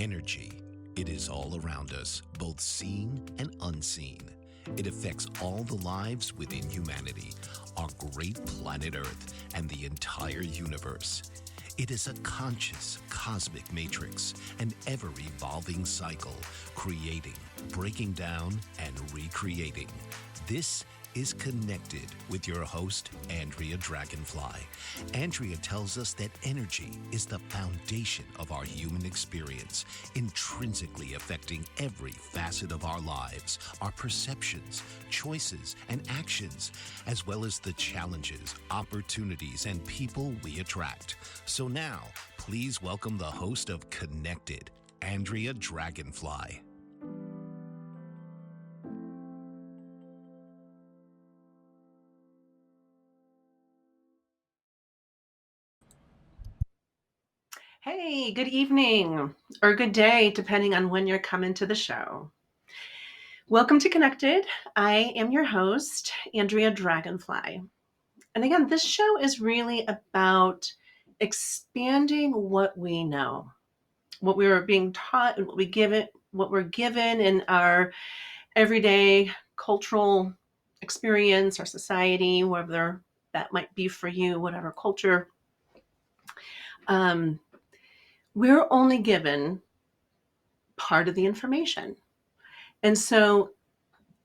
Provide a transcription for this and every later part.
Energy. It is all around us, both seen and unseen. It affects all the lives within humanity, our great planet Earth, and the entire universe. It is a conscious, cosmic matrix, an ever-evolving cycle, creating, breaking down, and recreating. This is Connected with your host, Andrea Dragonfly. Andrea tells us that energy is the foundation of our human experience, intrinsically affecting every facet of our lives, our perceptions, choices, and actions, as well as the challenges, opportunities, and people we attract. So now, please welcome the host of Connected, Andrea Dragonfly. Hey, good evening or good day, depending on when you're coming to the show. Welcome to Connected. I am your host, Andrea Dragonfly. And again, this show is really about expanding what we know, what we are being taught, and what we're given in our everyday cultural experience, our society, whatever that might be for you, whatever culture. We're only given part of the information. And so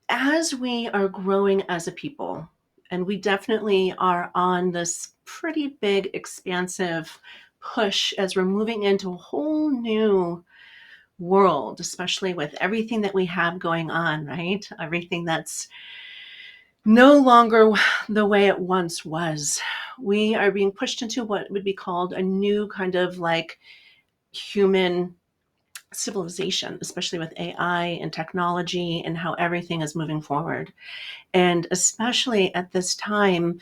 as we are growing as a people, and we definitely are on this pretty big, expansive push as we're moving into a whole new world, especially with everything that we have going on, right? Everything that's no longer the way it once was. We are being pushed into what would be called a new kind of like human civilization, especially with AI and technology and how everything is moving forward. And especially at this time,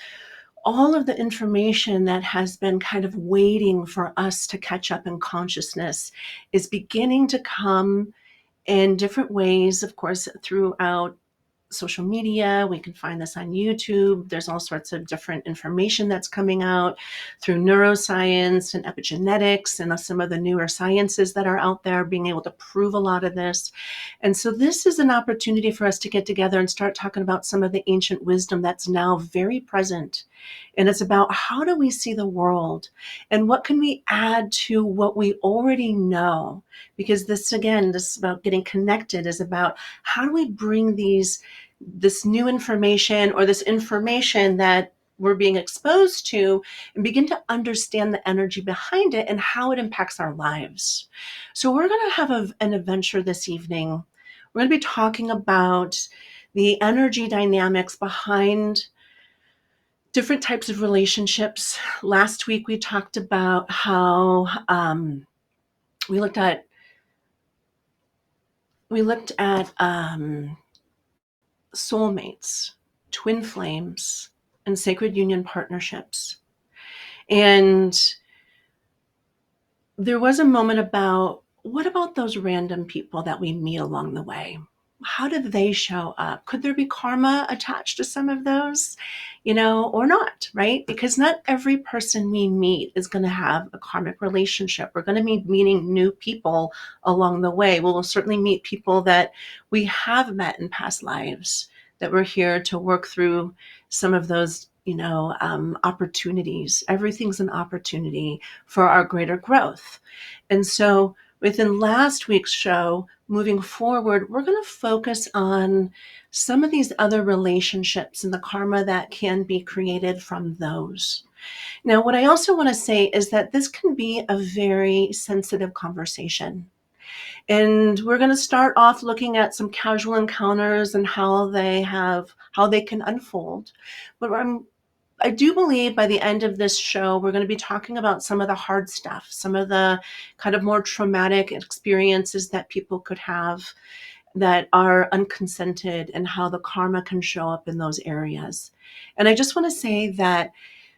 all of the information that has been kind of waiting for us to catch up in consciousness is beginning to come in different ways, of course, throughout social media. We can find this on YouTube. There's all sorts of different information that's coming out through neuroscience and epigenetics and some of the newer sciences that are out there being able to prove a lot of this. And so this is an opportunity for us to get together and start talking about some of the ancient wisdom that's now very present. And it's about how do we see the world and what can we add to what we already know? Because this, again, this is about getting connected, is about how do we bring this new information or this information that we're being exposed to and begin to understand the energy behind it and how it impacts our lives. So we're going to have an adventure this evening. We're going to be talking about the energy dynamics behind different types of relationships. Last week we talked about how we looked at soulmates, twin flames, and sacred union partnerships. And there was a moment about, what about those random people that we meet along the way? How did they show up? Could there be karma attached to some of those, or not, right? Because not every person we meet is going to have a karmic relationship. We're going to be meeting new people along the way. We'll certainly meet people that we have met in past lives, that we're here to work through some of those, opportunities. Everything's an opportunity for our greater growth. And so within last week's show, moving forward, we're going to focus on some of these other relationships and the karma that can be created from those. Now, what I also want to say is that this can be a very sensitive conversation. And we're going to start off looking at some casual encounters and how they can unfold. But I do believe by the end of this show, we're going to be talking about some of the hard stuff, some of the kind of more traumatic experiences that people could have that are unconsented and how the karma can show up in those areas. And I just want to say that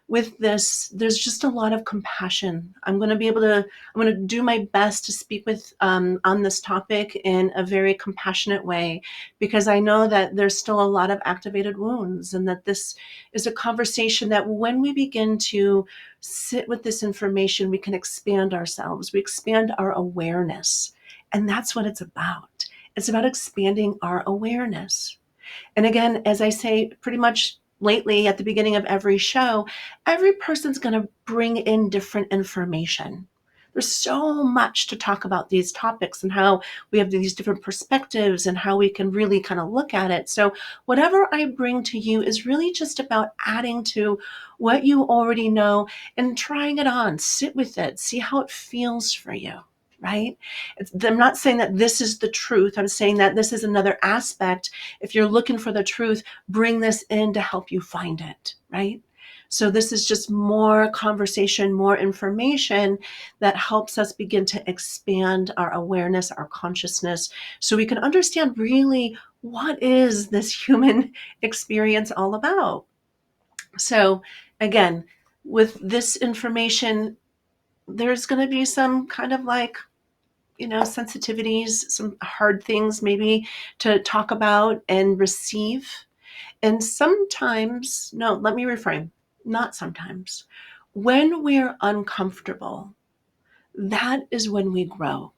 with this, there's just a lot of compassion. I'm going to do my best to speak with on this topic in a very compassionate way, because I know that there's still a lot of activated wounds, and that this is a conversation that when we begin to sit with this information, we can expand ourselves, we expand our awareness. And that's what it's about. It's about expanding our awareness. And again, as I say pretty much lately at the beginning of every show, every person's going to bring in different information. There's so much to talk about these topics and how we have these different perspectives and how we can really kind of look at it. So, whatever I bring to you is really just about adding to what you already know and trying it on. Sit with it, see how it feels for you, right? I'm not saying that this is the truth. I'm saying that this is another aspect. If you're looking for the truth, bring this in to help you find it, right? So this is just more conversation, more information that helps us begin to expand our awareness, our consciousness, so we can understand really what is this human experience all about. So again, with this information, there's going to be some kind of like, sensitivities, some hard things maybe to talk about and receive. And sometimes, no, let me reframe, not sometimes. When we're uncomfortable, that is when we grow.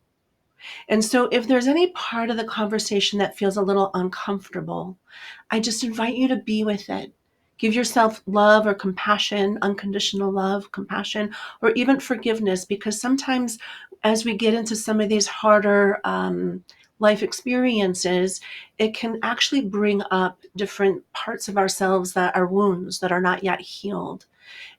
And so if there's any part of the conversation that feels a little uncomfortable, I just invite you to be with it. Give yourself love or compassion, unconditional love, compassion, or even forgiveness, because sometimes as we get into some of these harder life experiences, it can actually bring up different parts of ourselves that are wounds that are not yet healed.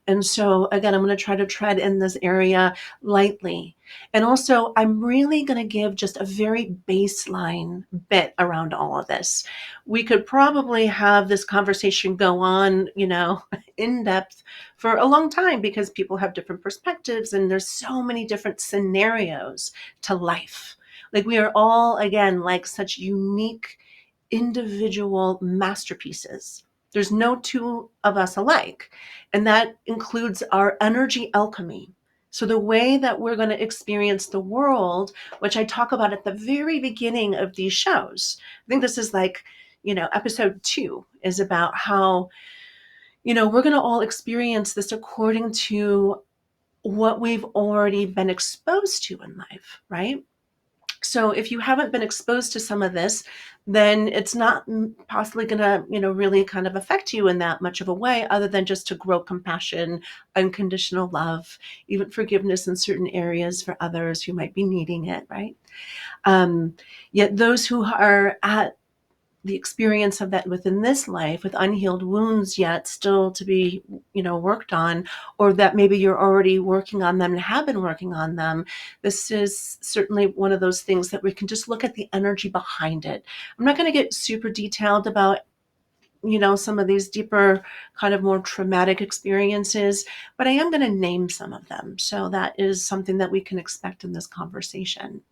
And so, again, I'm going to try to tread in this area lightly. And also, I'm really going to give just a very baseline bit around all of this. We could probably have this conversation go on, in depth for a long time because people have different perspectives and there's so many different scenarios to life. Like we are all, again, like such unique individual masterpieces. There's no two of us alike. And that includes our energy alchemy. So the way that we're going to experience the world, which I talk about at the very beginning of these shows. I think this is like, episode 2 is about how, we're going to all experience this according to what we've already been exposed to in life, right? So if you haven't been exposed to some of this, then it's not possibly going to, really kind of affect you in that much of a way, other than just to grow compassion, unconditional love, even forgiveness in certain areas for others who might be needing it, right? Yet those who are at the experience of that within this life with unhealed wounds yet still to be, worked on, or that maybe you're already working on them and have been working on them. This is certainly one of those things that we can just look at the energy behind it. I'm not going to get super detailed about, some of these deeper kind of more traumatic experiences, but I am going to name some of them. So that is something that we can expect in this conversation.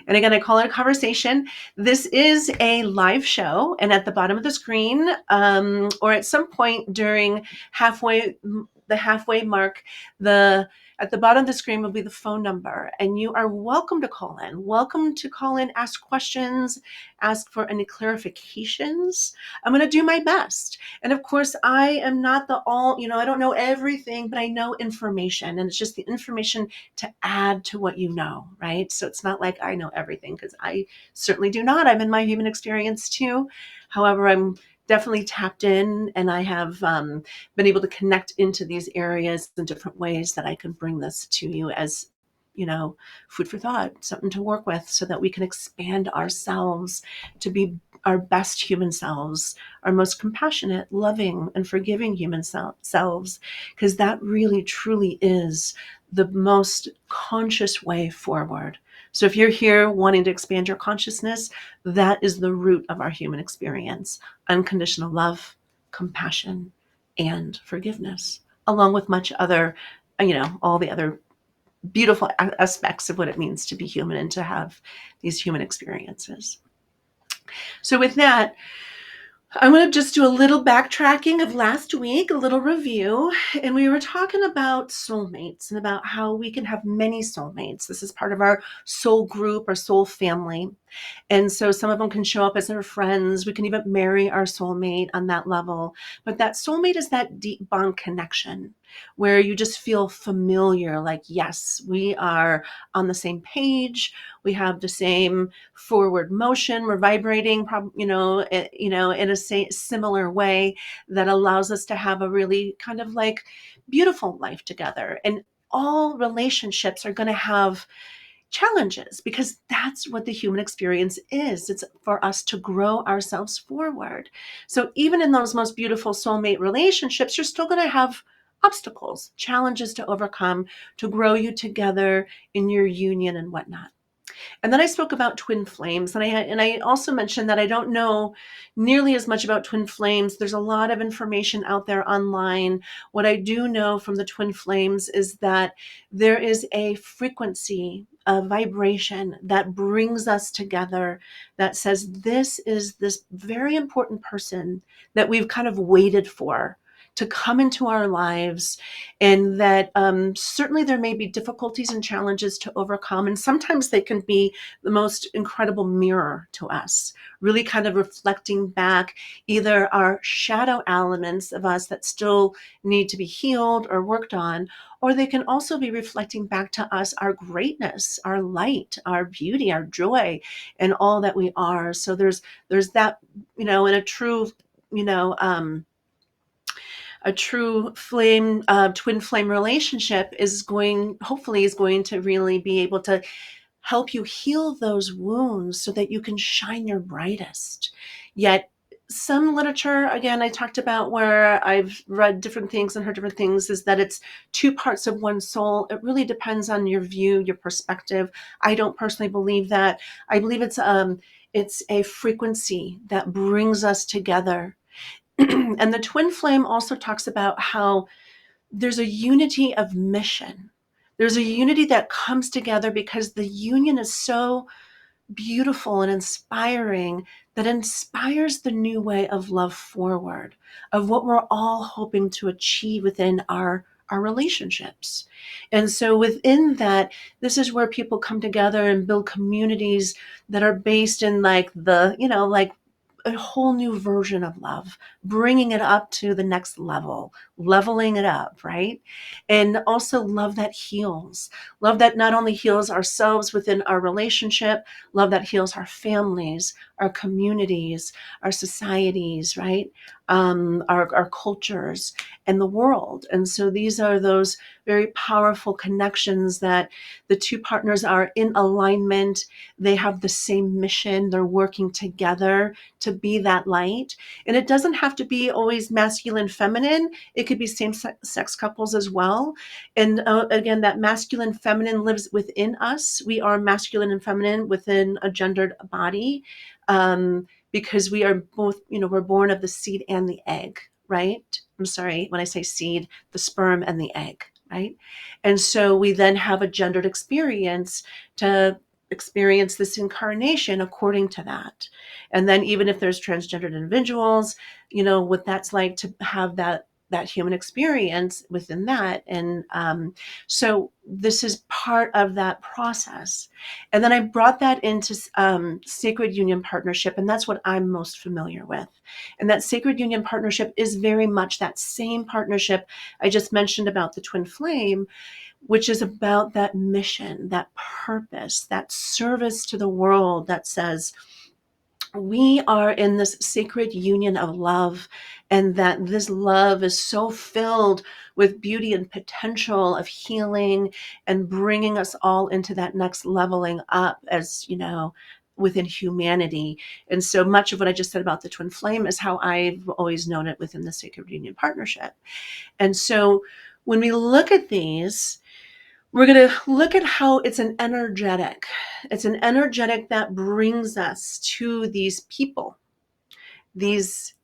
And again, I call it a conversation. This is a live show, and at the bottom of the screen, or at some point during the halfway mark, at the bottom of the screen will be the phone number, and you are welcome to call in. Welcome to call in, ask questions, ask for any clarifications. I'm going to do my best. And of course, I am not I don't know everything, but I know information, and it's just the information to add to what you know, right? So it's not like I know everything, because I certainly do not. I'm in my human experience too. However, I'm definitely tapped in, and I have been able to connect into these areas in different ways that I can bring this to you as, food for thought, something to work with so that we can expand ourselves to be our best human selves, our most compassionate, loving, and forgiving human selves, because that really, truly is the most conscious way forward. So if you're here wanting to expand your consciousness, that is the root of our human experience: unconditional love, compassion, and forgiveness, along with much other, all the other beautiful aspects of what it means to be human and to have these human experiences. So with that, I'm going to just do a little backtracking of last week, a little review. And we were talking about soulmates and about how we can have many soulmates. This is part of our soul group or soul family. And so some of them can show up as our friends. We can even marry our soulmate on that level. But that soulmate is that deep bond connection where you just feel familiar, like, yes, we are on the same page. We have the same forward motion. We're vibrating, in a similar way that allows us to have a really kind of like beautiful life together. And all relationships are going to have challenges because that's what the human experience is. It's for us to grow ourselves forward. So even in those most beautiful soulmate relationships, you're still going to have obstacles, challenges to overcome to grow you together in your union and whatnot. And then I spoke about twin flames, and I also mentioned that I don't know nearly as much about twin flames. There's a lot of information out there online. What I do know from the twin flames is that there is a frequency, a vibration that brings us together that says this is this very important person that we've kind of waited for to come into our lives, and that certainly there may be difficulties and challenges to overcome. And sometimes they can be the most incredible mirror to us, really kind of reflecting back either our shadow elements of us that still need to be healed or worked on, or they can also be reflecting back to us our greatness, our light, our beauty, our joy, and all that we are. So there's that, in a true, you know, a true flame, twin flame relationship hopefully is going to really be able to help you heal those wounds so that you can shine your brightest. Yet some literature, again, I talked about where I've read different things and heard different things, is that it's two parts of one soul. It really depends on your view, your perspective. I don't personally believe that. I believe it's a frequency that brings us together. And the twin flame also talks about how there's a unity of mission. There's a unity that comes together because the union is so beautiful and inspiring, that inspires the new way of love forward, of what we're all hoping to achieve within our relationships. And so within that, this is where people come together and build communities that are based in like like a whole new version of love, bringing it up to the next level, leveling it up, right? And also love that heals, love that not only heals ourselves within our relationship, love that heals our families, our communities, our societies, right? Our cultures and the world. And so these are those very powerful connections that the two partners are in alignment. They have the same mission. They're working together to be that light. And it doesn't have to be always masculine, feminine. It could be same sex couples as well. And again, that masculine, feminine lives within us. We are masculine and feminine within a gendered body, because we are both, we're born of the seed and the egg, right? I'm sorry, when I say seed, the sperm and the egg, right? And so we then have a gendered experience to experience this incarnation according to that. And then even if there's transgendered individuals, what that's like to have that human experience within that. And so this is part of that process. And then I brought that into sacred union partnership, and that's what I'm most familiar with. And that sacred union partnership is very much that same partnership I just mentioned about the twin flame, which is about that mission, that purpose, that service to the world that says, we are in this sacred union of love, and that this love is so filled with beauty and potential of healing and bringing us all into that next leveling up as, within humanity. And so much of what I just said about the twin flame is how I've always known it within the sacred union partnership. And so when we look at these, we're going to look at how it's an energetic. It's an energetic that brings us to these people, these,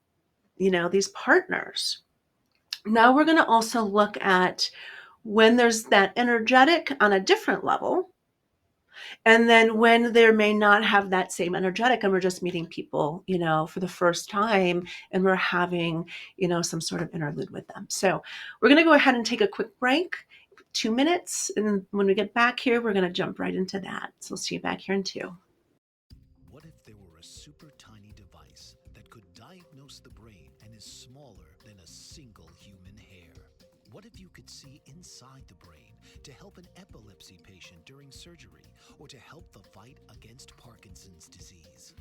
these partners. Now we're going to also look at when there's that energetic on a different level, and then when there may not have that same energetic and we're just meeting people, for the first time, and we're having, some sort of interlude with them. So we're going to go ahead and take a quick break, 2 minutes. And when we get back here, we're going to jump right into that. So I'll see you back here in 2. What if you could see inside the brain to help an epilepsy patient during surgery or to help the fight against Parkinson's disease?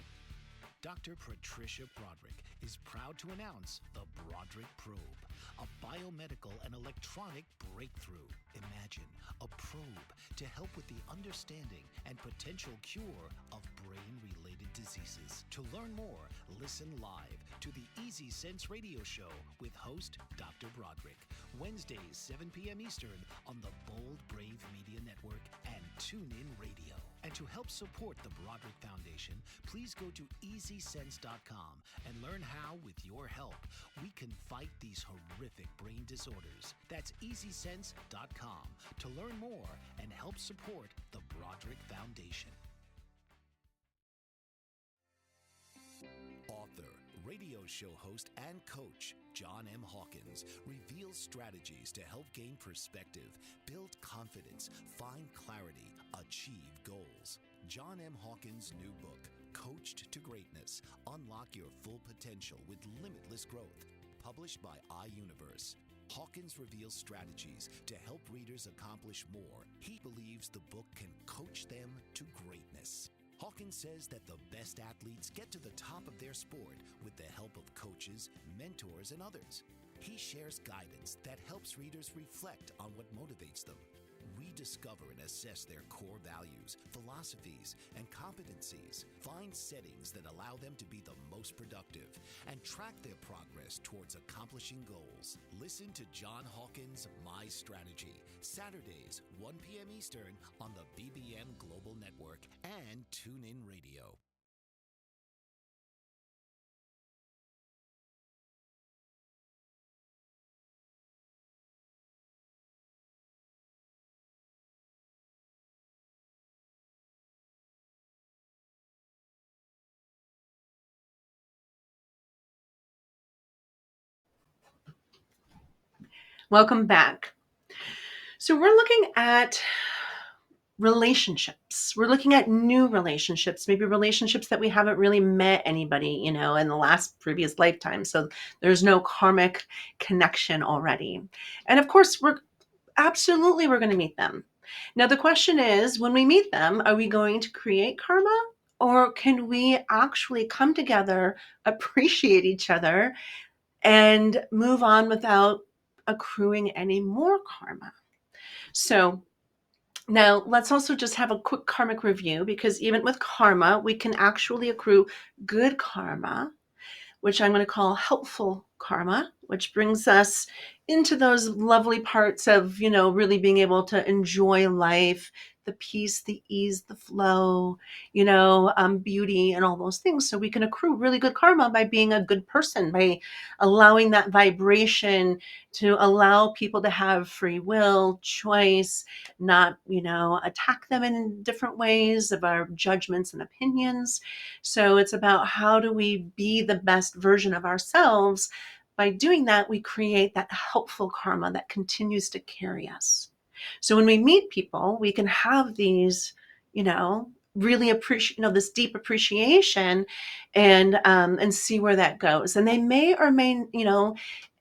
Dr. Patricia Broderick is proud to announce the Broderick Probe, a biomedical and electronic breakthrough. Imagine a probe to help with the understanding and potential cure of brain-related diseases. To learn more, listen live to the Easy Sense radio show with host Dr. Broderick, Wednesdays 7 p.m. Eastern on the Bold Brave Media Network and TuneIn Radio. And to help support the Broderick Foundation, please go to EasySense.com and learn how, with your help, we can fight these horrific brain disorders. That's EasySense.com to learn more and help support the Broderick Foundation. Author, radio show host, and coach John M. Hawkins reveals strategies to help gain perspective, build confidence, find clarity, achieve goals. John M. Hawkins' new book, Coached to Greatness, Unlock Your Full Potential with Limitless Growth, published by iUniverse. Hawkins reveals strategies to help readers accomplish more. He believes the book can coach them to greatness. Hawkins says that the best athletes get to the top of their sport with the help of coaches, mentors, and others. He shares guidance that helps readers reflect on what motivates them. We discover and assess their core values, philosophies, and competencies, find settings that allow them to be the most productive, and track their progress towards accomplishing goals. Listen to John Hawkins' My Strategy, Saturdays, 1 p.m. Eastern on the BBM Global Network and TuneIn Radio. Welcome back. So we're looking at relationships. We're looking at new relationships, maybe relationships that we haven't really met anybody, in the last previous lifetime. So there's no karmic connection already. And of course, we're going to meet them. Now, the question is, when we meet them, are we going to create karma, or can we actually come together, appreciate each other, and move on without accruing any more karma? So now let's also just have a quick karmic review, because even with karma, we can actually accrue good karma, which I'm going to call helpful karma, which brings us into those lovely parts of, really being able to enjoy life, the peace, the ease, the flow, beauty, and all those things. So we can accrue really good karma by being a good person, by allowing that vibration to allow people to have free will, choice, not, attack them in different ways of our judgments and opinions. So it's about how do we be the best version of ourselves. By doing that, we create that helpful karma that continues to carry us. So when we meet people, we can have these, really appreciate, this deep appreciation, and see where that goes. And they may or may,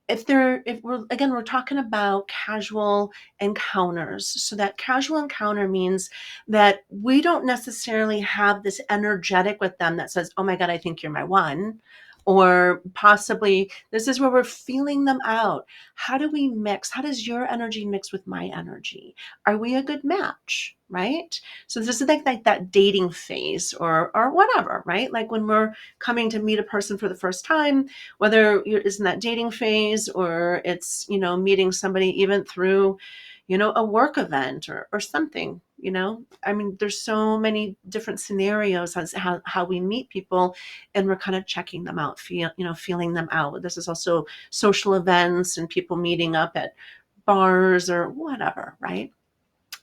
if we're talking about casual encounters. So that casual encounter means that we don't necessarily have this energetic with them that says, oh my God, I think you're my one. Or possibly this is where we're feeling them out. How do we mix? How does your energy mix with my energy? Are we a good match? Right? So this is like that dating phase or whatever, right? Like when we're coming to meet a person for the first time, whether it's in that dating phase or it's, meeting somebody even through, a work event or something, I mean, there's so many different scenarios as how we meet people, and we're kind of checking them out, feeling them out. This is also social events and people meeting up at bars or whatever, right?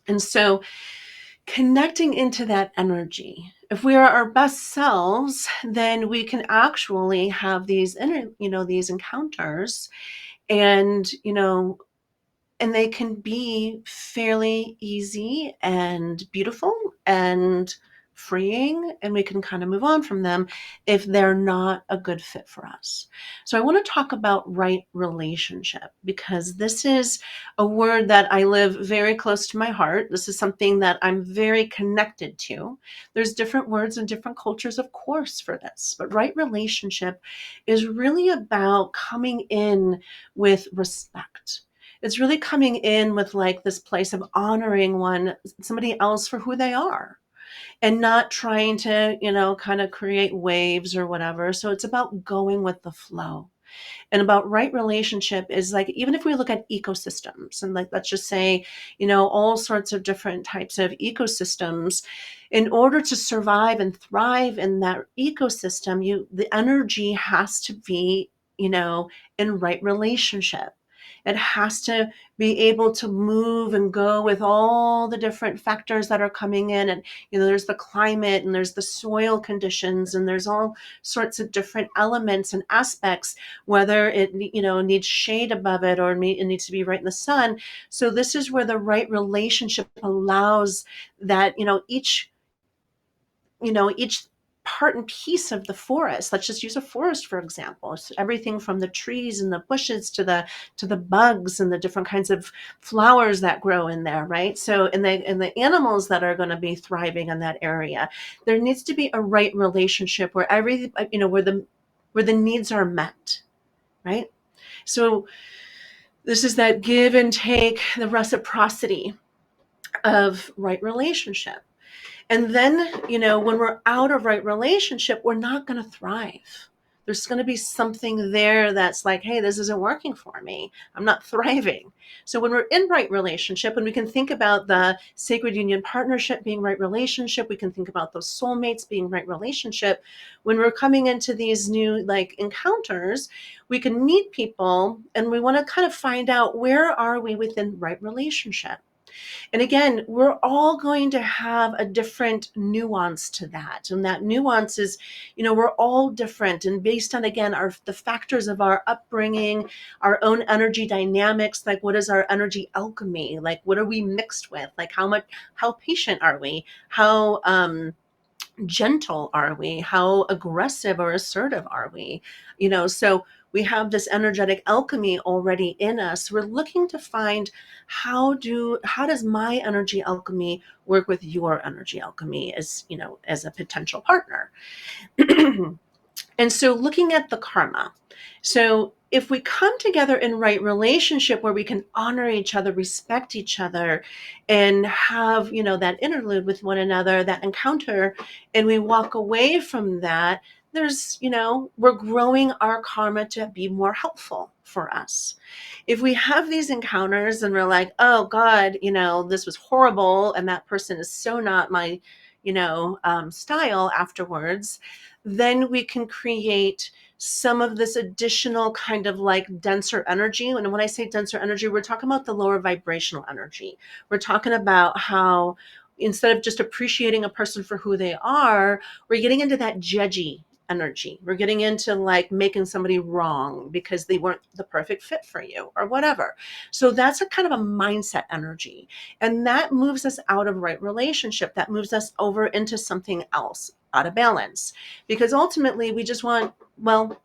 And so connecting into that energy, if we are our best selves, then we can actually have these these encounters, and and they can be fairly easy and beautiful and freeing, and we can kind of move on from them if they're not a good fit for us. So I want to talk about right relationship, because this is a word that I live very close to my heart. This is something that I'm very connected to. There's different words and different cultures, of course, for this, but right relationship is really about coming in with respect. It's really coming in with like this place of honoring somebody else for who they are, and not trying to, kind of create waves or whatever. So it's about going with the flow. And about right relationship is like, even if we look at ecosystems, and like, let's just say, all sorts of different types of ecosystems, in order to survive and thrive in that ecosystem, the energy has to be, in right relationship. It has to be able to move and go with all the different factors that are coming in. And, there's the climate, and there's the soil conditions, and there's all sorts of different elements and aspects, whether it needs shade above it, or it needs to be right in the sun. So this is where the right relationship allows that, each part and piece of the forest. Let's just use a forest for example. So everything from the trees and the bushes to the bugs and the different kinds of flowers that grow in there, right? So and the animals that are going to be thriving in that area. There needs to be a right relationship where everything, where the needs are met, right? So this is that give and take, the reciprocity of right relationship. And then, when we're out of right relationship, we're not going to thrive. There's going to be something there that's like, hey, this isn't working for me. I'm not thriving. So when we're in right relationship, and we can think about the sacred union partnership being right relationship, we can think about those soulmates being right relationship. When we're coming into these new like encounters, we can meet people, and we want to kind of find out, where are we within right relationship? And again, we're all going to have a different nuance to that. And that nuance is, we're all different. And based on, again, the factors of our upbringing, our own energy dynamics, like what is our energy alchemy? Like what are we mixed with? Like how patient are we? How gentle are we? How aggressive or assertive are we? So we have this energetic alchemy already in us. We're looking to find, how does my energy alchemy work with your energy alchemy as a potential partner? And so looking at the karma. So if we come together in right relationship, where we can honor each other, respect each other, and have, that interlude with one another, that encounter, and we walk away from that, we're growing our karma to be more helpful for us. If we have these encounters and we're like, oh God, this was horrible, and that person is so not my, style afterwards, then we can create some of this additional kind of like denser energy. And when I say denser energy, we're talking about the lower vibrational energy. We're talking about how, instead of just appreciating a person for who they are, we're getting into that judgy energy. We're getting into like making somebody wrong because they weren't the perfect fit for you or whatever. So that's a kind of a mindset energy. And that moves us out of right relationship. That moves us over into something else, out of balance. Because ultimately we just want, well,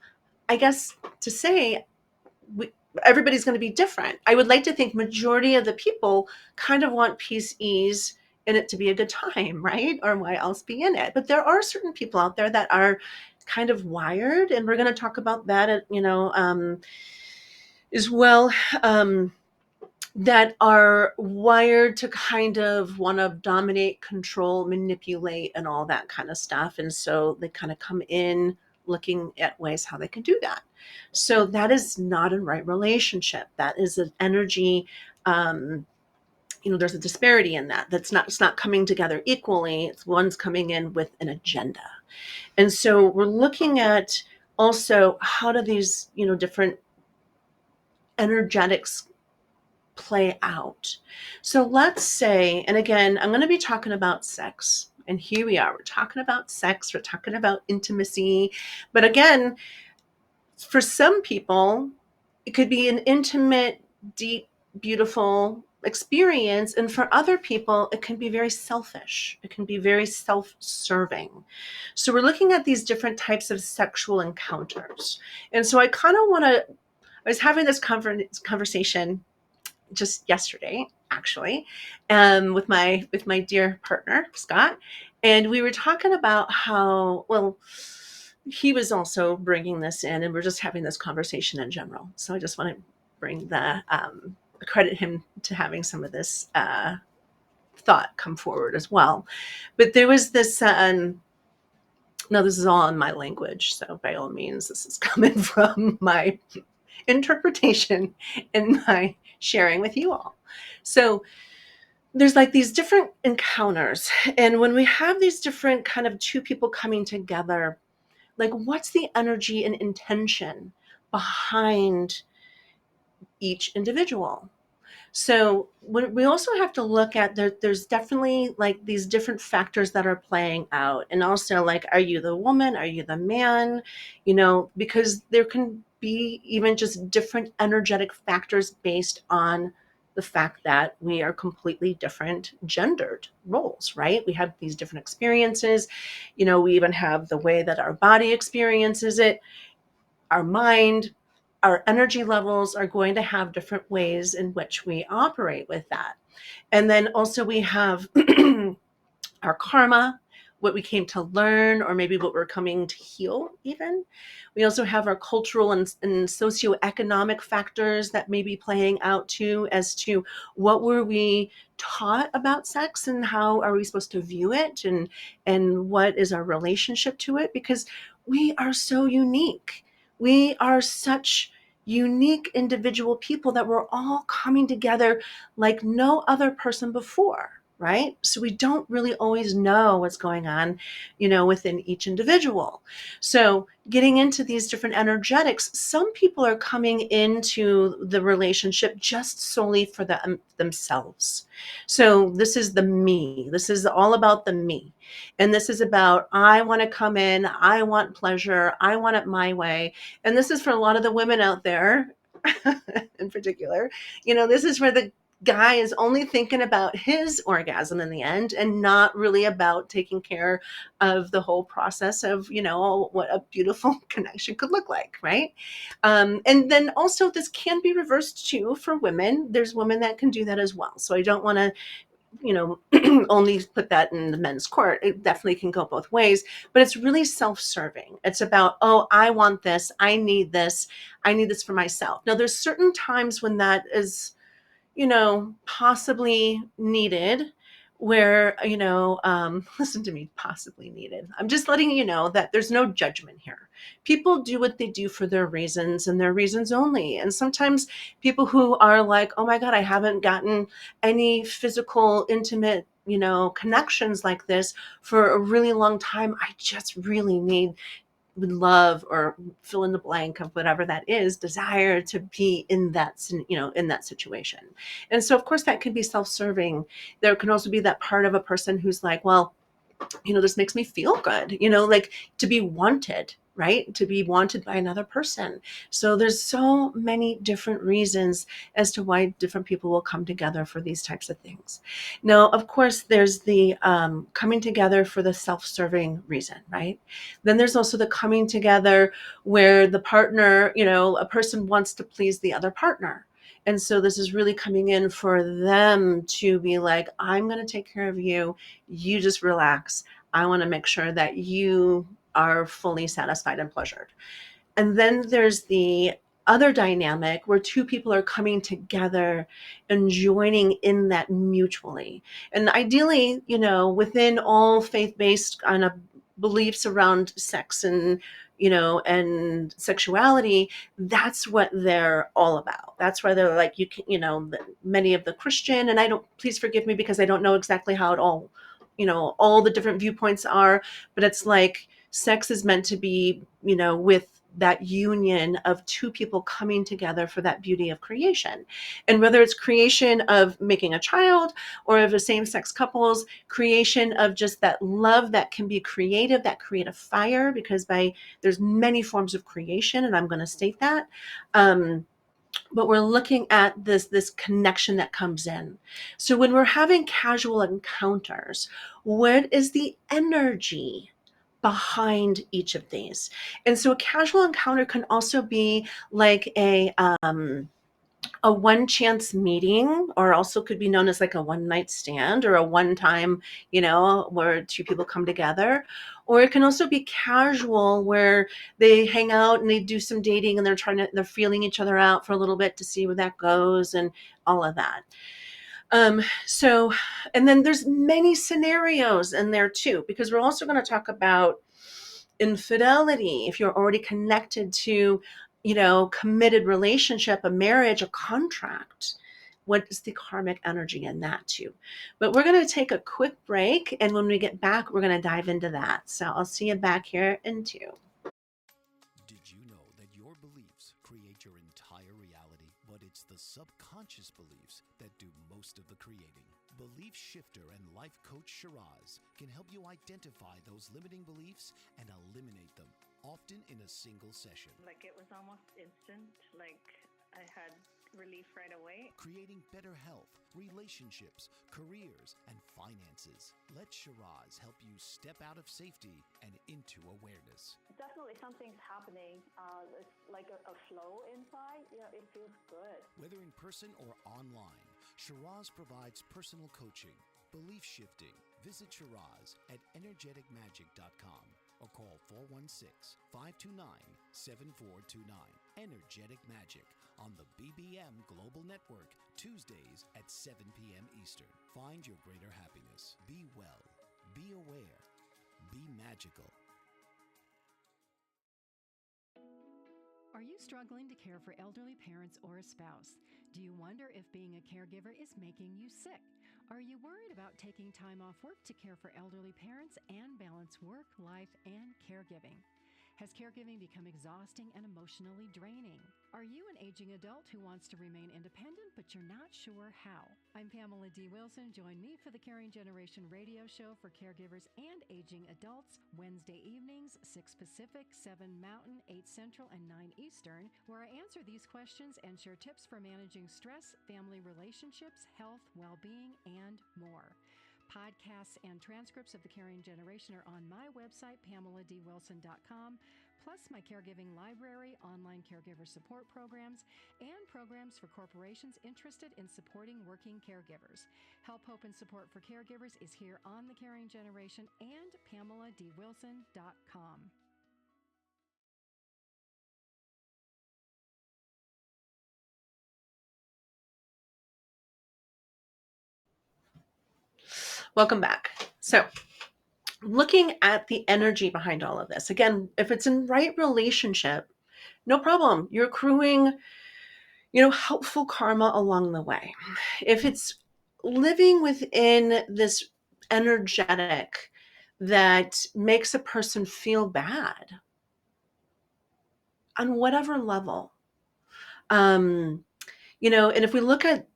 I guess to say, everybody's going to be different. I would like to think majority of the people kind of want peace, ease, and it to be a good time, right? Or why else be in it? But there are certain people out there that are kind of wired, and we're going to talk about that, as well. That are wired to kind of want to dominate, control, manipulate, and all that kind of stuff. And so they kind of come in looking at ways how they can do that. So that is not a right relationship. That is an energy. There's a disparity in that. It's not coming together equally. It's one's coming in with an agenda. And so we're looking at also, how do these, different energetics play out. So let's say, and again, I'm going to be talking about sex. And here we are. We're talking about sex. We're talking about intimacy. But again, for some people, it could be an intimate, deep, beautiful experience. And for other people, it can be very selfish. It can be very self-serving. So we're looking at these different types of sexual encounters. And so I kind of want to, I was having this conversation just yesterday, actually, with my dear partner, Scott. And we were talking about how, well, he was also bringing this in, and we're just having this conversation in general. So I just want to bring the credit him to having some of this thought come forward as well. But there was this. Now this is all in my language, so by all means, this is coming from my interpretation and my sharing with you all. So there's like these different encounters, and when we have these different kind of two people coming together, like what's the energy and intention behind each individual? So we also have to look at there's definitely like these different factors that are playing out. And also like, are you the woman? Are you the man? Because there can be even just different energetic factors based on the fact that we are completely different gendered roles, right? We have these different experiences. We even have the way that our body experiences it, our mind, our energy levels are going to have different ways in which we operate with that. And then also we have our karma, what we came to learn, or maybe what we're coming to heal even. We also have our cultural and socioeconomic factors that may be playing out too, as to what were we taught about sex and how are we supposed to view it, and what is our relationship to it, because we are so unique. We are such unique individual people that we're all coming together like no other person before, right? So we don't really always know what's going on, within each individual. So getting into these different energetics, some people are coming into the relationship just solely for themselves. So this is the me. This is all about the me. And this is about, I want to come in, I want pleasure, I want it my way. And this is for a lot of the women out there in particular. This is where the guy is only thinking about his orgasm in the end and not really about taking care of the whole process of, what a beautiful connection could look like, right? And then also this can be reversed too for women. There's women that can do that as well. So I don't want to only put that in the men's court. It definitely can go both ways, but it's really self-serving. It's about, oh, I want this. I need this. I need this for myself. Now, there's certain times when that is, possibly needed, where, listen to me, possibly needed. I'm just letting you know that there's no judgment here. People do what they do for their reasons and their reasons only. And sometimes people who are like, oh my God, I haven't gotten any physical, intimate, connections like this for a really long time. I just really would love, or fill in the blank of whatever that is, desire to be in that, in that situation. And so of course that can be self-serving. There can also be that part of a person who's like, well, this makes me feel good, like to be wanted, right? To be wanted by another person. So there's so many different reasons as to why different people will come together for these types of things. Now, of course, there's the coming together for the self-serving reason, right? Then there's also the coming together where the partner, a person wants to please the other partner. And so this is really coming in for them to be like, I'm going to take care of you. You just relax. I want to make sure that you are fully satisfied and pleasured. And then there's the other dynamic where two people are coming together and joining in that mutually. And ideally, within all faith-based kind of beliefs around sex and, and sexuality, that's what they're all about. That's why they're like, you can, many of the Christian, and please forgive me because I don't know exactly how it all, all the different viewpoints are, but it's like sex is meant to be, with that union of two people coming together for that beauty of creation. And whether it's creation of making a child, or of the same-sex couples, creation of just that love that can be creative, that creative fire, because there's many forms of creation, and I'm going to state that. but we're looking at this connection that comes in. So when we're having casual encounters, what is the energy behind each of these? And so a casual encounter can also be like a one chance meeting, or also could be known as like a one night stand or a one time, where two people come together. Or it can also be casual where they hang out and they do some dating and they're feeling each other out for a little bit to see where that goes and all of that. So, and then there's many scenarios in there too, because we're also going to talk about infidelity. If you're already connected to, committed relationship, a marriage, a contract, what is the karmic energy in that too? But we're going to take a quick break. And when we get back, we're going to dive into that. So I'll see you back here in 2. Did you know that your beliefs create your entire reality, but it's the subconscious beliefs that do most of the creating? Belief shifter and life coach Shiraz can help you identify those limiting beliefs and eliminate them, often in a single session. Like it was almost instant, like I had relief right away. Creating better health, relationships, careers, and finances. Let Shiraz help you step out of safety and into awareness. Definitely something's happening. It's like a flow inside. It feels good. Whether in person or online, Shiraz provides personal coaching, belief shifting. Visit Shiraz at energeticmagic.com or call 416-529-7429. Energetic Magic on the BBM Global Network, Tuesdays at 7 p.m. Eastern. Find your greater happiness. Be well. Be aware. Be magical. Are you struggling to care for elderly parents or a spouse? Do you wonder if being a caregiver is making you sick? Are you worried about taking time off work to care for elderly parents and balance work, life, and caregiving? Has caregiving become exhausting and emotionally draining? Are you an aging adult who wants to remain independent, but you're not sure how? I'm Pamela D. Wilson. Join me for the Caring Generation radio show for caregivers and aging adults, Wednesday evenings, 6 Pacific, 7 Mountain, 8 Central, and 9 Eastern, where I answer these questions and share tips for managing stress, family relationships, health, well-being, and more. Podcasts and transcripts of the Caring Generation are on my website, PamelaDWilson.com, plus my caregiving library, online caregiver support programs, and programs for corporations interested in supporting working caregivers. Help, hope, and support for caregivers is here on the Caring Generation and PamelaDWilson.com. Welcome back. So looking at the energy behind all of this, again, if it's in right relationship, no problem. You're accruing, helpful karma along the way. If it's living within this energetic that makes a person feel bad on whatever level, and if we look at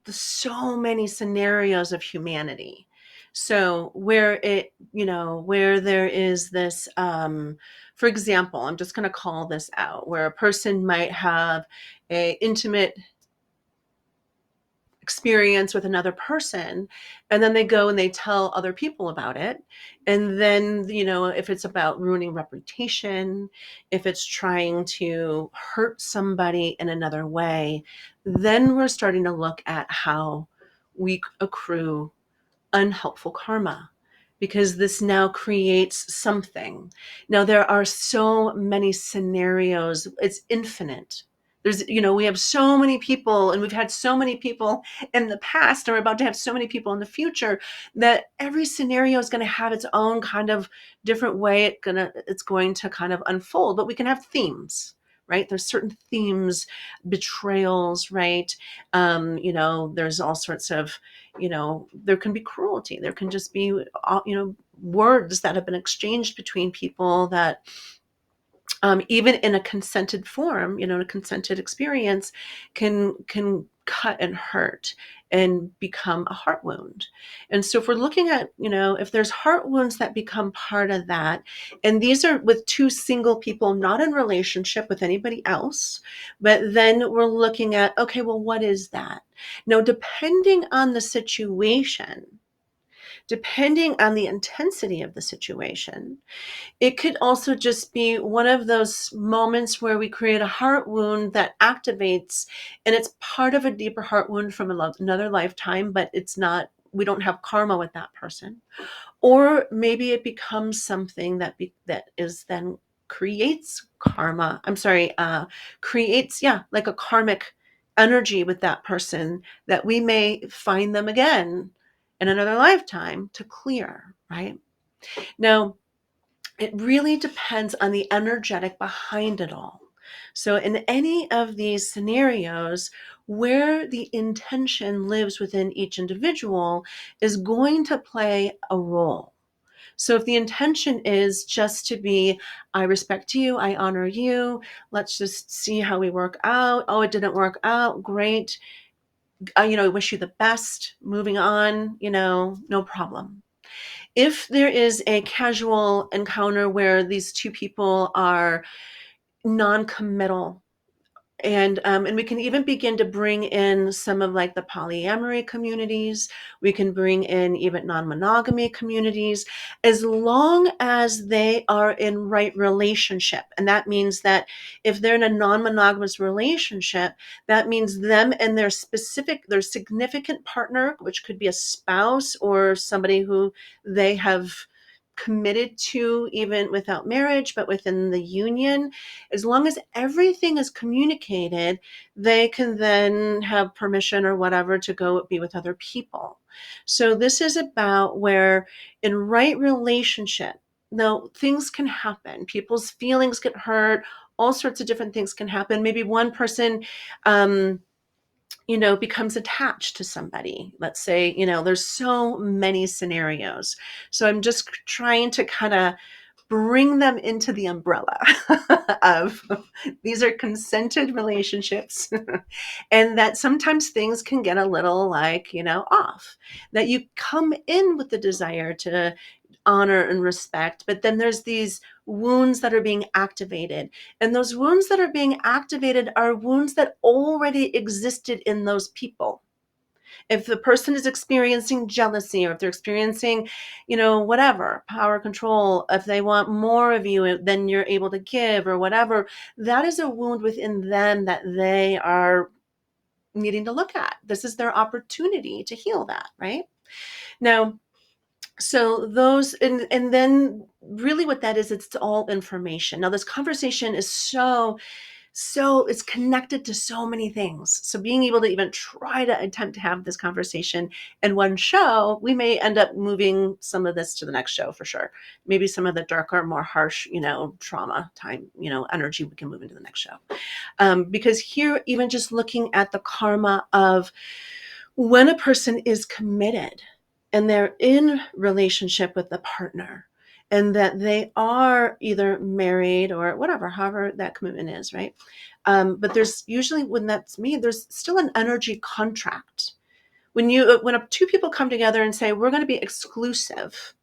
so many scenarios of humanity, so where there is this, for example, I'm just going to call this out, where a person might have a intimate experience with another person, and then they go and they tell other people about it. And then, if it's about ruining reputation, if it's trying to hurt somebody in another way, then we're starting to look at how we accrue unhelpful karma, because this now creates something. Now, there are so many scenarios, it's infinite. We have so many people, and we've had so many people in the past, and we're about to have so many people in the future, that every scenario is going to have its own kind of different way it's going to kind of unfold. But we can have themes, right? There's certain themes, betrayals, right? There's all sorts of, there can be cruelty. There can just be, words that have been exchanged between people that, even in a consented form, a consented experience can cut and hurt and become a heart wound. And so if we're looking at, if there's heart wounds that become part of that, and these are with two single people, not in relationship with anybody else, but then we're looking at, okay, well, what is that? Now, depending on the situation, depending on the intensity of the situation, it could also just be one of those moments where we create a heart wound that activates, and it's part of a deeper heart wound from another lifetime, but it's not, we don't have karma with that person. Or maybe it becomes something that is then creates karma. Creates, like a karmic energy with that person that we may find them again in another lifetime to clear, right? Now, it really depends on the energetic behind it all. So in any of these scenarios, where the intention lives within each individual is going to play a role. So if the intention is just to be, I respect you, I honor you, let's just see how we work out. Oh, it didn't work out. Great. I wish you the best. Moving on, no problem. If there is a casual encounter where these two people are non-committal, and we can even begin to bring in some of like the polyamory communities. We can bring in even non-monogamy communities, as long as they are in right relationship. And that means that if they're in a non-monogamous relationship, that means them and their significant partner, which could be a spouse or somebody who they have committed to even without marriage, but within the union, as long as everything is communicated, they can then have permission or whatever to go be with other people. So this is about where in right relationship, now things can happen. People's feelings get hurt. All sorts of different things can happen. Maybe one person, becomes attached to somebody. Let's say, there's so many scenarios. So I'm just trying to kind of bring them into the umbrella of these are consented relationships and that sometimes things can get a little off, that you come in with the desire to honor and respect, but then there's these wounds that are being activated, and those wounds that are being activated are wounds that already existed in those people. If the person is experiencing jealousy, or if they're experiencing, whatever, power control, if they want more of you than you're able to give or whatever, that is a wound within them that they are needing to look at. This is their opportunity to heal that, right? Now, so those, and then really what that is, it's all information. Now, this conversation is so it's connected to so many things. So being able to even try to attempt to have this conversation in one show, we may end up moving some of this to the next show for sure. Maybe some of the darker, more harsh, trauma time, energy, we can move into the next show. Because here, even just looking at the karma of when a person is committed and they're in relationship with the partner, and that they are either married or whatever, however that commitment is, right? But there's usually, when that's me, there's still an energy contract. When two people come together and say, we're going to be exclusive,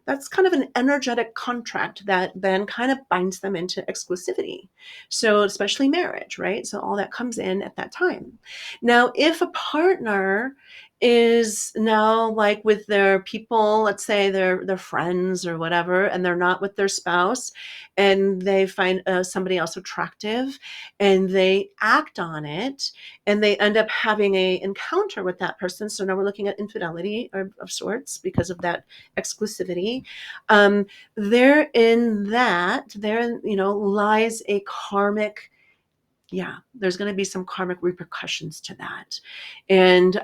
that's kind of an energetic contract that then kind of binds them into exclusivity. So especially marriage, right? So all that comes in at that time. Now, if a partner is now like with their people, let's say their friends or whatever, and they're not with their spouse, and they find somebody else attractive and they act on it, and they end up having a encounter with that person. So now we're looking at infidelity of sorts because of that exclusivity. Therein lies a karmic, there's going to be some karmic repercussions to that. And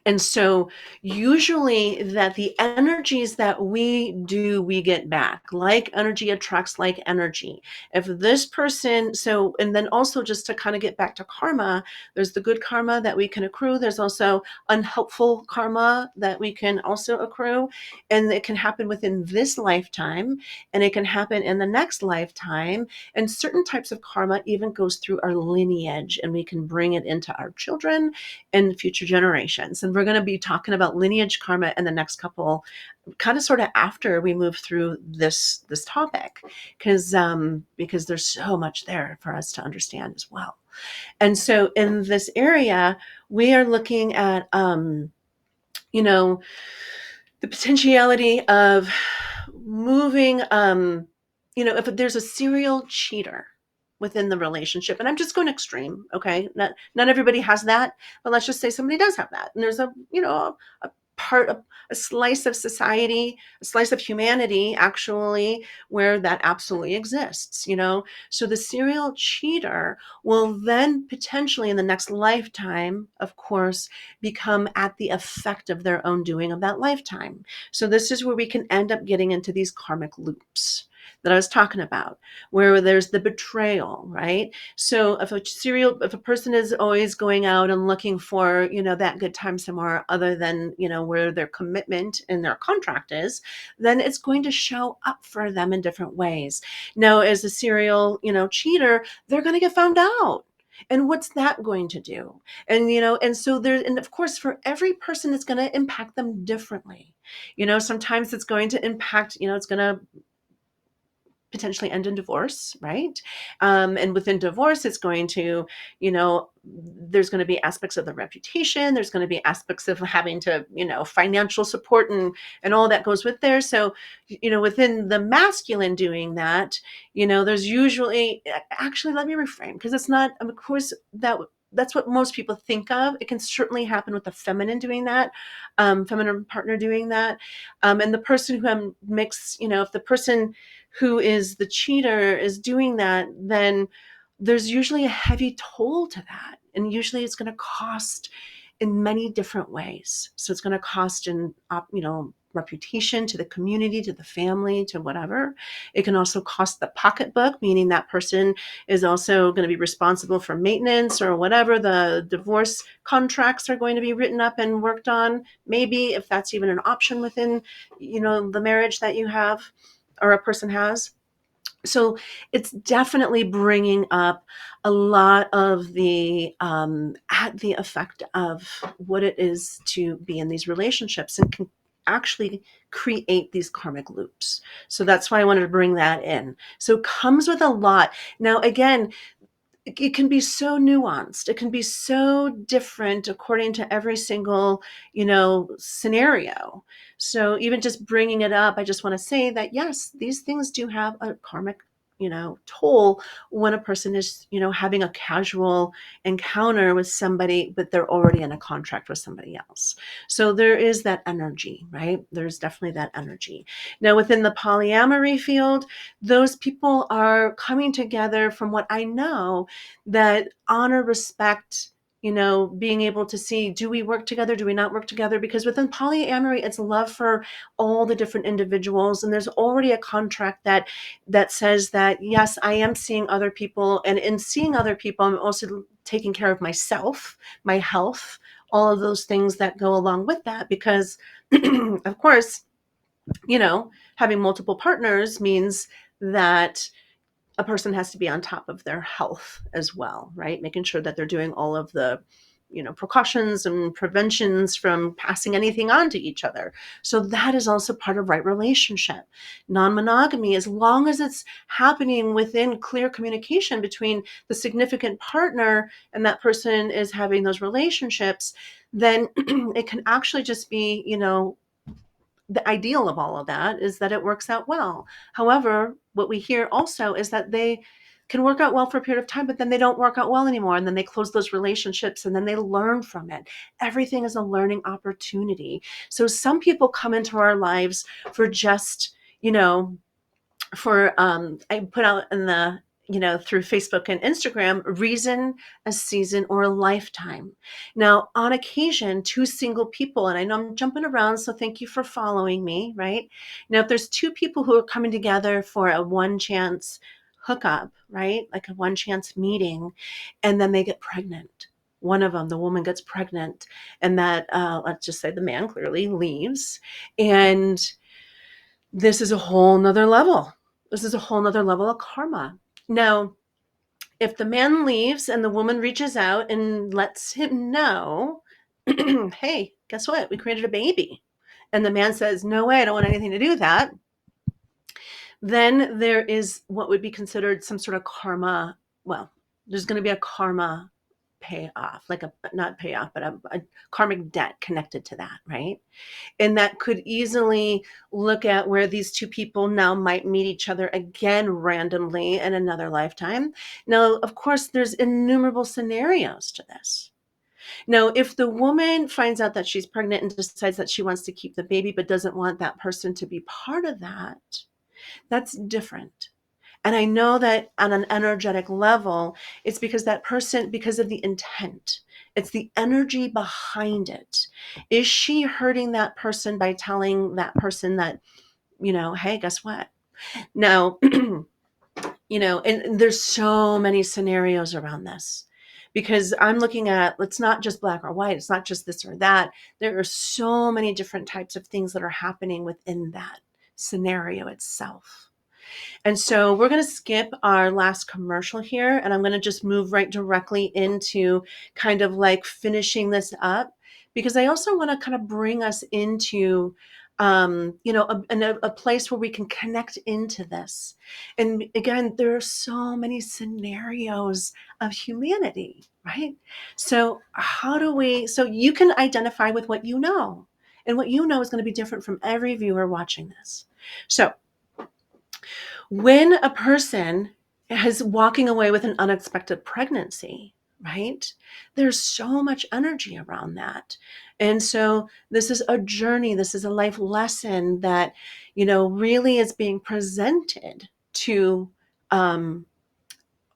And so usually that the energies that we do, we get back. Like energy attracts like energy. If this person, so, and then also just to kind of get back to karma, there's the good karma that we can accrue. There's also unhelpful karma that we can also accrue. And it can happen within this lifetime, and it can happen in the next lifetime. And certain types of karma even goes through our lineage, and we can bring it into our children and future generations. And we're going to be talking about lineage karma in the next couple, kind of sort of after we move through this topic, because there's so much there for us to understand as well. And so in this area, we are looking at you know, the potentiality of moving, if there's a serial cheater within the relationship, and I'm just going extreme, okay? Not everybody has that, but let's just say somebody does have that. And there's a part of a slice of society, a slice of humanity actually, where that absolutely exists. So the serial cheater will then potentially in the next lifetime, of course, become at the effect of their own doing of that lifetime. So this is where we can end up getting into these karmic loops that I was talking about, where there's the betrayal, right? So if a person is always going out and looking for, that good time somewhere other than, where their commitment and their contract is, then it's going to show up for them in different ways. Now, as a serial, cheater, they're going to get found out. And what's that going to do? And so and of course, for every person, it's going to impact them differently. Sometimes it's going to impact, it's going to potentially end in divorce, right? And within divorce, it's going to, there's going to be aspects of the reputation. There's going to be aspects of having to, financial support and all that goes with there. So, within the masculine doing that, there's usually, actually, let me reframe, because it's not, of course, that's what most people think of. It can certainly happen with the feminine doing that, feminine partner doing that. And the person who makes, if the person who is the cheater is doing that, then there's usually a heavy toll to that. And usually it's going to cost in many different ways. So it's going to cost in, reputation to the community, to the family, to whatever. It can also cost the pocketbook, meaning that person is also going to be responsible for maintenance or whatever. The divorce contracts are going to be written up and worked on, maybe, if that's even an option within, the marriage that you have or a person has. So it's definitely bringing up a lot of the at the effect of what it is to be in these relationships, and can actually create these karmic loops. So that's why I wanted to bring that in. So it comes with a lot. Now, again, it can be so nuanced. It can be so different according to every single, scenario. So even just bringing it up, I just want to say that, yes, these things do have a karmic, toll when a person is, having a casual encounter with somebody, but they're already in a contract with somebody else. So there is that energy, right? There's definitely that energy. Now, within the polyamory field, those people are coming together, from what I know, that honor, respect, being able to see, do we work together? Do we not work together? Because within polyamory, it's love for all the different individuals. And there's already a contract that says that, yes, I am seeing other people. And in seeing other people, I'm also taking care of myself, my health, all of those things that go along with that. Because, of course, having multiple partners means that a person has to be on top of their health as well, right? Making sure that they're doing all of the, precautions and preventions from passing anything on to each other. So that is also part of right relationship. Non-monogamy, as long as it's happening within clear communication between the significant partner and that person is having those relationships, then it can actually just be, the ideal of all of that is that it works out well. However, what we hear also is that they can work out well for a period of time, but then they don't work out well anymore. And then they close those relationships, and then they learn from it. Everything is a learning opportunity. So some people come into our lives for just, I put out through Facebook and Instagram, reason, a season, or a lifetime. Now, on occasion, two single people, and I know I'm jumping around, so thank you for following me, right? Now, if there's two people who are coming together for a one chance hookup, right? Like a one chance meeting, and then they get pregnant. One of them, the woman gets pregnant, and that, let's just say the man clearly leaves. And this is a whole nother level. This is a whole nother level of karma. Now, if the man leaves and the woman reaches out and lets him know, hey, guess what? We created a baby. And the man says, no way, I don't want anything to do with that. Then there is what would be considered some sort of karma. Well, there's going to be a karma payoff, like not payoff, but a karmic debt connected to that, right? And that could easily look at where these two people now might meet each other again randomly in another lifetime. Now, of course, there's innumerable scenarios to this. Now, if the woman finds out that she's pregnant and decides that she wants to keep the baby but doesn't want that person to be part of that, that's different. And I know that on an energetic level, it's because that person, because of the intent, it's the energy behind it. Is she hurting that person by telling that person that, hey, guess what? Now, and there's so many scenarios around this because I'm looking at, it's not just black or white. It's not just this or that. There are so many different types of things that are happening within that scenario itself. And so we're going to skip our last commercial here, and I'm going to just move right directly into kind of like finishing this up, because I also want to kind of bring us into, a place where we can connect into this. And again, there are so many scenarios of humanity, right? So so you can identify with what you know, and what you know is going to be different from every viewer watching this. So when a person is walking away with an unexpected pregnancy, right? There's so much energy around that. And so this is a journey, this is a life lesson that, really is being presented to,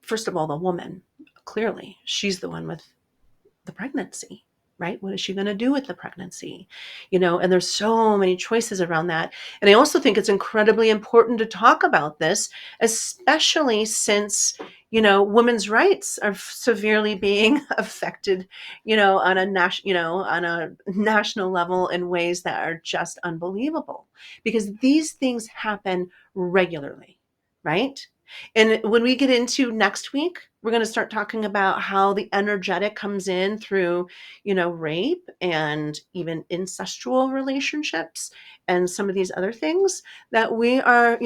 first of all, the woman. Clearly, she's the one with the pregnancy, right? What is she going to do with the pregnancy? And there's so many choices around that. And I also think it's incredibly important to talk about this, especially since, women's rights are severely being affected, on a national level in ways that are just unbelievable, because these things happen regularly, right? And when we get into next week, we're going to start talking about how the energetic comes in through, rape and even incestual relationships and some of these other things that we are,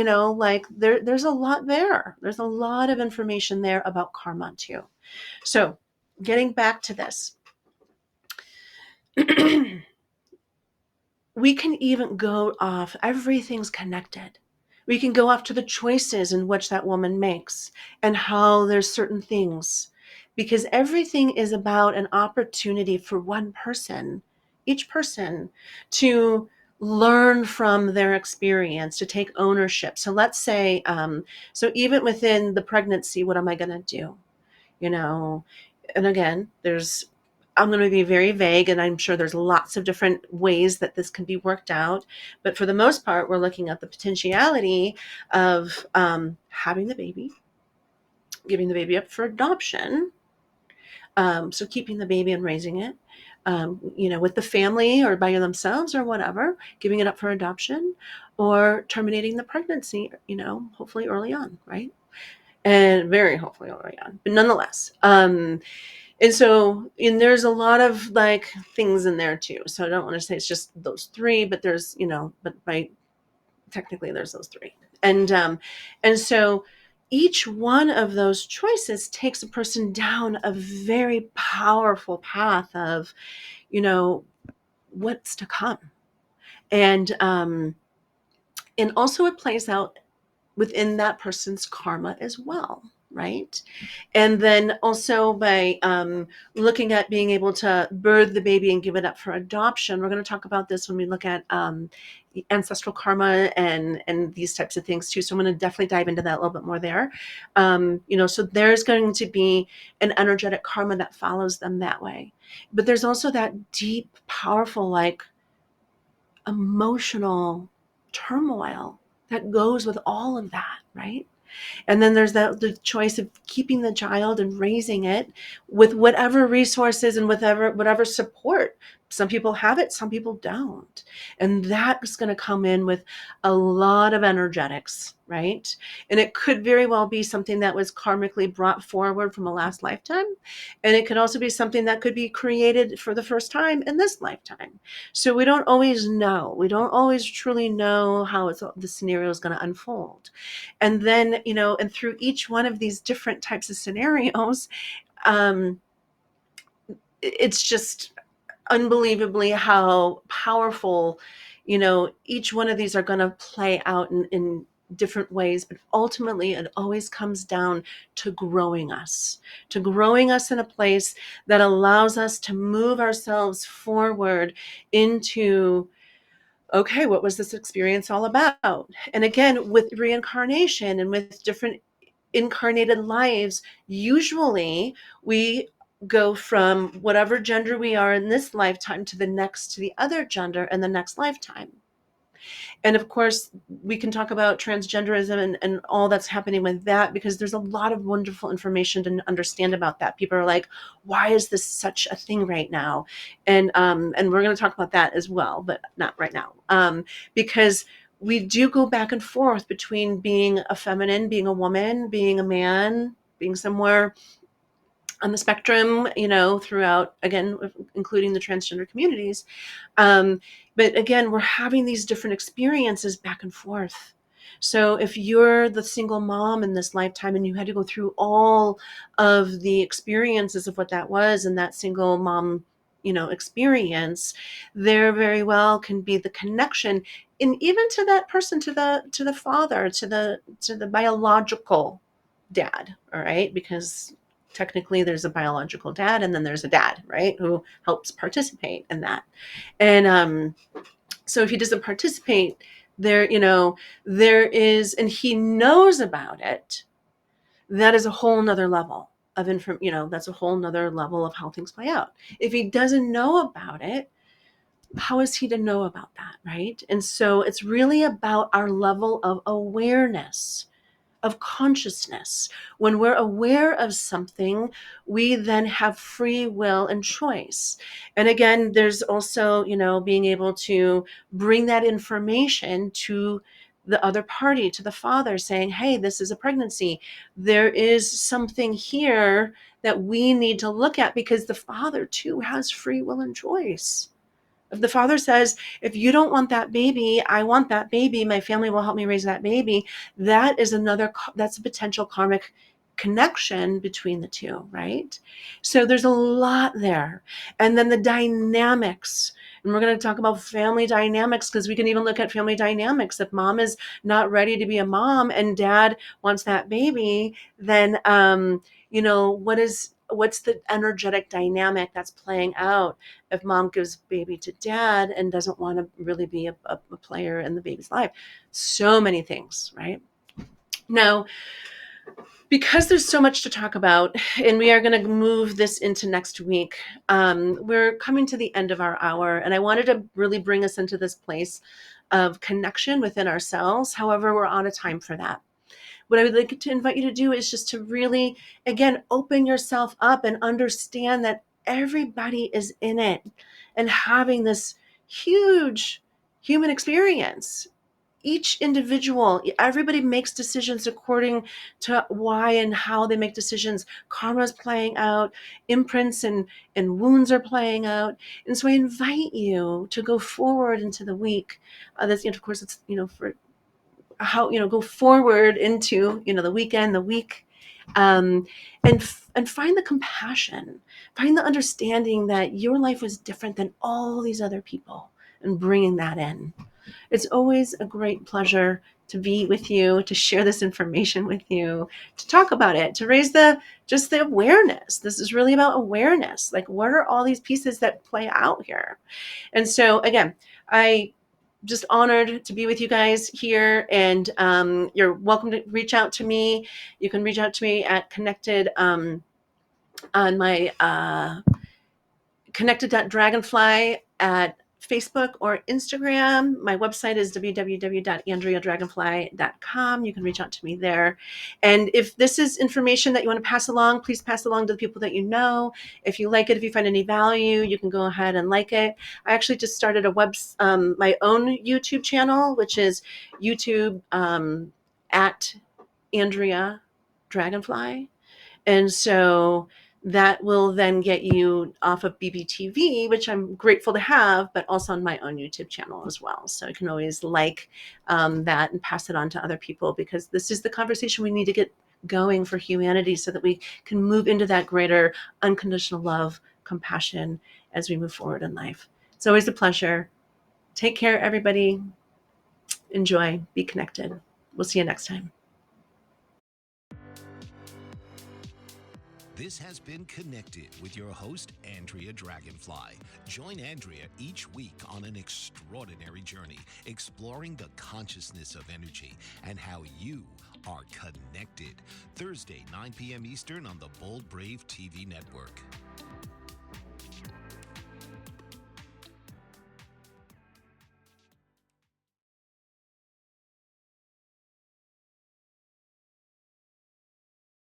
there's a lot there. There's a lot of information there about karma too. So getting back to this, we can even go off, everything's connected. We can go off to the choices in which that woman makes and how there's certain things, because everything is about an opportunity for one person, each person, to learn from their experience, to take ownership. So let's say, so even within the pregnancy, what am I going to do? And again, I'm going to be very vague, and I'm sure there's lots of different ways that this can be worked out. But for the most part, we're looking at the potentiality of having the baby, giving the baby up for adoption. So keeping the baby and raising it, with the family or by themselves or whatever, giving it up for adoption, or terminating the pregnancy, hopefully early on, right? And very hopefully early on. But nonetheless, and so, there's a lot of like things in there too. So I don't want to say it's just those three, but there's, technically there's those three. And so each one of those choices takes a person down a very powerful path of, what's to come. And also it plays out within that person's karma as well. right? And then also by looking at being able to birth the baby and give it up for adoption. We're going to talk about this when we look at ancestral karma and these types of things too. So I'm going to definitely dive into that a little bit more there. So there's going to be an energetic karma that follows them that way. But there's also that deep, powerful, like emotional turmoil that goes with all of that, right? And then there's the choice of keeping the child and raising it with whatever resources and whatever support. Some people have it, some people don't. And that's going to come in with a lot of energetics, right? And it could very well be something that was karmically brought forward from a last lifetime. And it could also be something that could be created for the first time in this lifetime. So we don't always know. We don't always truly know how the scenario is going to unfold. And then, and through each one of these different types of scenarios, it's just unbelievably how powerful, each one of these are going to play out in different ways. But ultimately, it always comes down to growing us in a place that allows us to move ourselves forward into, okay, what was this experience all about? And again, with reincarnation and with different incarnated lives, usually we go from whatever gender we are in this lifetime to the next, to the other gender in the next lifetime. And of course, we can talk about transgenderism and all that's happening with that, because there's a lot of wonderful information to understand about that. People are like, why is this such a thing right now? And we're going to talk about that as well, but not right now. Because we do go back and forth between being a feminine, being a woman, being a man, being somewhere on the spectrum, throughout, again, including the transgender communities. But again, we're having these different experiences back and forth. So if you're the single mom in this lifetime and you had to go through all of the experiences of what that was and that single mom, experience, there very well can be the connection, and even to that person, to the father, to the biological dad, all right? Because technically there's a biological dad and then there's a dad, right, who helps participate in that. And so if he doesn't participate there, there is, and he knows about it, that is a whole nother level of that's a whole nother level of how things play out. If he doesn't know about it, how is he to know about that, right? And so it's really about our level of awareness, of consciousness. When we're aware of something, we then have free will and choice. And again, there's also, being able to bring that information to the other party, to the father, saying, hey, this is a pregnancy. There is something here that we need to look at, because the father too has free will and choice. If the father says, if you don't want that baby, I want that baby, my family will help me raise that baby, that's a potential karmic connection between the two, right? So there's a lot there. And then the dynamics, and we're going to talk about family dynamics, because we can even look at family dynamics. If mom is not ready to be a mom and dad wants that baby, then what's the energetic dynamic that's playing out if mom gives baby to dad and doesn't want to really be a player in the baby's life? So many things, right? Now, because there's so much to talk about, and we are going to move this into next week, we're coming to the end of our hour, and I wanted to really bring us into this place of connection within ourselves. However, we're out of time for that. What I would like to invite you to do is just to really, again, open yourself up and understand that everybody is in it and having this huge human experience. Each individual, everybody makes decisions according to why and how they make decisions. Karma is playing out, imprints and wounds are playing out. And so I invite you to go forward into the week. That's, of course, it's, for how, go forward into, the weekend, the week, and find the compassion, find the understanding that your life was different than all these other people, and bringing that in. It's always a great pleasure to be with you, to share this information with you, to talk about it, to raise the awareness. This is really about awareness. Like, what are all these pieces that play out here? And so again, I just honored to be with you guys here, and you're welcome to reach out to me. You can reach out to me at connected on my connected.dragonfly at Facebook or Instagram. My website is www.andreadragonfly.com. You can reach out to me there. And if this is information that you want to pass along, please pass along to the people that you know. If you like it, if you find any value, you can go ahead and like it. I actually just started my own YouTube channel, which is YouTube at Andrea Dragonfly. And so that will then get you off of BBTV, which I'm grateful to have, but also on my own YouTube channel as well. So you can always like that and pass it on to other people, because this is the conversation we need to get going for humanity so that we can move into that greater unconditional love, compassion as we move forward in life. It's always a pleasure. Take care, everybody. Enjoy. Be connected. We'll see you next time. This has been Connected with your host, Andrea Dragonfly. Join Andrea each week on an extraordinary journey, exploring the consciousness of energy and how you are connected. Thursday, 9 p.m. Eastern on the Bold Brave TV network.